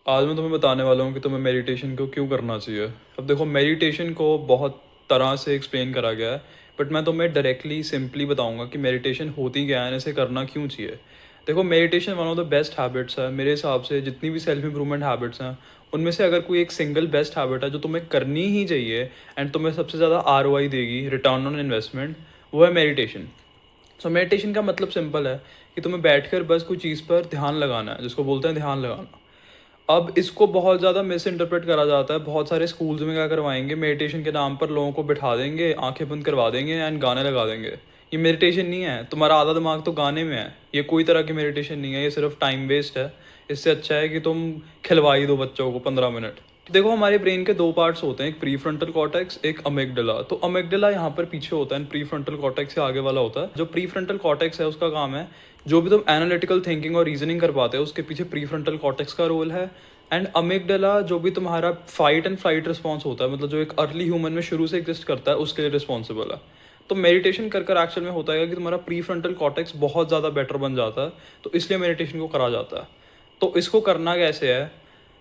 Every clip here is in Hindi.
आज मैं तुम्हें बताने वाला हूँ कि तुम्हें मेडिटेशन को क्यों करना चाहिए। अब देखो, मेडिटेशन को बहुत तरह से एक्सप्लेन करा गया है, बट मैं तुम्हें डायरेक्टली सिंपली बताऊंगा कि मेडिटेशन होती क्या है, इसे करना क्यों चाहिए। देखो, meditation one of the best habits है मेरे हिसाब से। जितनी भी सेल्फ इंप्रूवमेंट हैबिट्स हैं उनमें से अगर कोई एक सिंगल बेस्ट हैबिट है जो तुम्हें करनी ही चाहिए एंड तुम्हें सबसे ज़्यादा ROI देगी, रिटर्न ऑन इन्वेस्टमेंट, वो है मेडिटेशन। सो मेडिटेशन का मतलब सिंपल है कि तुम्हें बैठकर बस कोई चीज़ पर ध्यान लगाना है, जिसको बोलते हैं ध्यान लगाना। अब इसको बहुत ज़्यादा मिस इंटरप्रेट करा जाता है। बहुत सारे स्कूल्स में क्या करवाएंगे, मेडिटेशन के नाम पर लोगों को बिठा देंगे, आंखें बंद करवा देंगे एंड गाने लगा देंगे। ये मेडिटेशन नहीं है, तुम्हारा आधा दिमाग तो गाने में है। ये कोई तरह की मेडिटेशन नहीं है, ये सिर्फ टाइम वेस्ट है। इससे अच्छा है कि तुम खिलवा ही दो बच्चों को 15 मिनट। तो देखो, हमारे ब्रेन के दो पार्ट्स होते हैं, एक प्री फ्रंटल कॉर्टेक्स, एक अमिगडाला। तो अमिगडाला यहाँ पर पीछे होता है, प्री फ्रंटल कॉर्टेक्स से आगे वाला होता है। जो प्री फ्रंटल कॉर्टेक्स है उसका काम है, जो भी तुम एनालिटिकल थिंकिंग और रीजनिंग कर पाते हो उसके पीछे प्री फ्रंटल कॉर्टेक्स का रोल है। एंड अमिगडाला जो भी तुम्हारा फाइट एंड फ्लाइट रिस्पॉन्स होता है, मतलब जो एक अर्ली ह्यूमन में शुरू से एग्जिस्ट करता है, उसके लिए रिस्पॉन्सिबल है। तो मेडिटेशन कर एक्चुअल में होता है कि तुम्हारा प्री फ्रंटल कॉर्टेक्स बहुत ज़्यादा बेटर बन जाता है। तो इसलिए मेडिटेशन को करा जाता है। तो इसको करना कैसे है,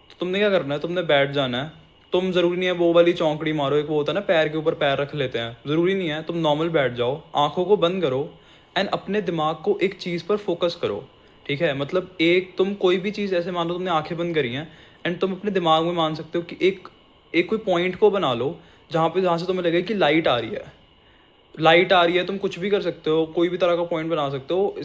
तो तुमने क्या करना है, तुमने बैठ जाना है। तुम ज़रूरी नहीं है वो वाली चौंकड़ी मारो, एक वो होता है ना पैर के ऊपर पैर रख लेते हैं, ज़रूरी नहीं है। तुम नॉर्मल बैठ जाओ, आंखों को बंद करो एंड अपने दिमाग को एक चीज़ पर फोकस करो। ठीक है, मतलब एक तुम कोई भी चीज़ ऐसे मान लो, तुमने आंखें बंद करी हैं एंड तुम अपने दिमाग में मान सकते हो कि एक एक कोई पॉइंट को बना लो जहाँ से तुम्हें लगे कि लाइट आ रही है। लाइट आ रही है, तुम कुछ भी कर सकते हो, कोई भी तरह का पॉइंट बना सकते हो।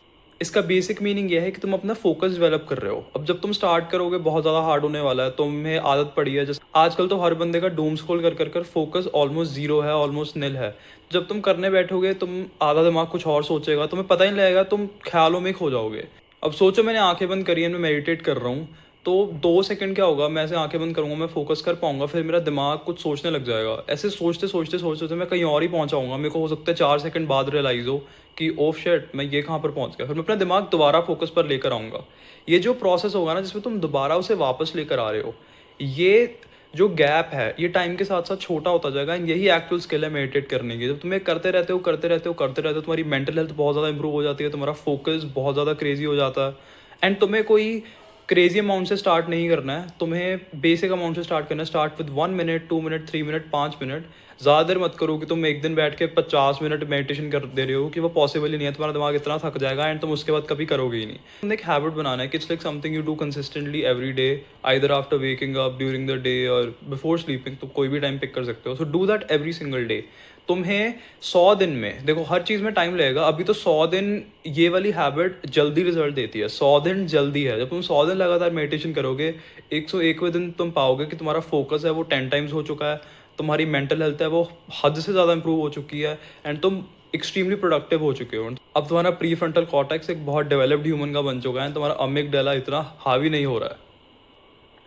इसका बेसिक मीनिंग ये है कि तुम अपना फोकस डेवलप कर रहे हो। अब जब तुम स्टार्ट करोगे बहुत ज़्यादा हार्ड होने वाला है, तुम्हें आदत पड़ी है। जैसे आजकल तो हर बंदे का डूम स्क्रॉल कर कर कर फोकस ऑलमोस्ट जीरो है, ऑलमोस्ट निल है। जब तुम करने बैठोगे, तुम आधा दिमाग कुछ और सोचेगा, तुम्हें पता ही नहीं लगेगा, तुम ख्यालों में खो जाओगे। अब सोचो, मैंने आंखें बंद करी है, मैं मेडिटेट कर रहा हूँ, तो 2 सेकंड क्या होगा, मैं ऐसे आंखें बंद करूंगा, मैं फोकस कर पाऊंगा, फिर मेरा दिमाग कुछ सोचने लग जाएगा। ऐसे सोचते सोचते सोचते सोचते मैं कहीं और ही पहुंचाऊंगा। मेरे को हो सकता है 4 सेकंड बाद रियलाइज हो कि ओफ शिट, मैं ये कहाँ पर पहुंच गया। फिर मैं अपना दिमाग दोबारा फोकस पर लेकर आऊँगा। ये जो प्रोसेस होगा ना, जिसमें तुम दोबारा उसे वापस लेकर आ रहे हो, ये जो गैप है ये टाइम के साथ साथ छोटा होता जाएगा। एंड यही एक्चुअल स्किल है मेडिटेट करने की। जब तुम्हें करते रहते हो करते रहते हो करते रहते हो, तुम्हारी मेंटल हेल्थ बहुत ज़्यादा इंप्रूव हो जाती है, तुम्हारा फोकस बहुत ज़्यादा क्रेजी हो जाता है। एंड तुम्हें कोई क्रेजी अमाउंट से स्टार्ट नहीं करना है, तुम्हें बेसिक अमाउंट से स्टार्ट करना है। Start with 1 minute, 2 minute, 3 minute, 5 minute. ज़्यादा देर मत करो कि तुम एक दिन बैठ के 50 मिनट मेडिटेशन कर दे रहे हो, कि वो पॉसिबल ही नहीं है। तुम्हारा दिमाग इतना थक जाएगा एंड तुम उसके बाद कभी करोगे ही नहीं। तुमने एक हैबिट बनाना है कि it's like something you do consistently every day, either after waking up, during the day और बिफोर स्लीपिंग। तो कोई भी टाइम पिक कर सकते हो। So do that every single day. तुम्हें 100 दिन में, देखो हर चीज़ में टाइम लगेगा, अभी तो 100 दिन ये वाली हैबिट जल्दी रिजल्ट देती है। 100 दिन जल्दी है। जब तुम 100 दिन लगातार मेडिटेशन करोगे, 101वें दिन तुम पाओगे कि तुम्हारा फोकस है वो 10 टाइम्स हो चुका है, तुम्हारी मेंटल हेल्थ है वो हद से ज़्यादा इंप्रूव हो चुकी है एंड तुम एक्सट्रीमली प्रोडक्टिव हो चुके हो। अब तुम्हारा प्री फ्रंटल कॉर्टेक्स एक बहुत डेवलप्ड ह्यूमन का बन चुका है, तुम्हारा अमिगडाला इतना हावी नहीं हो रहा है।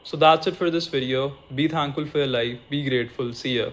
So that's it for this video. Be thankful for your life, be grateful, see you.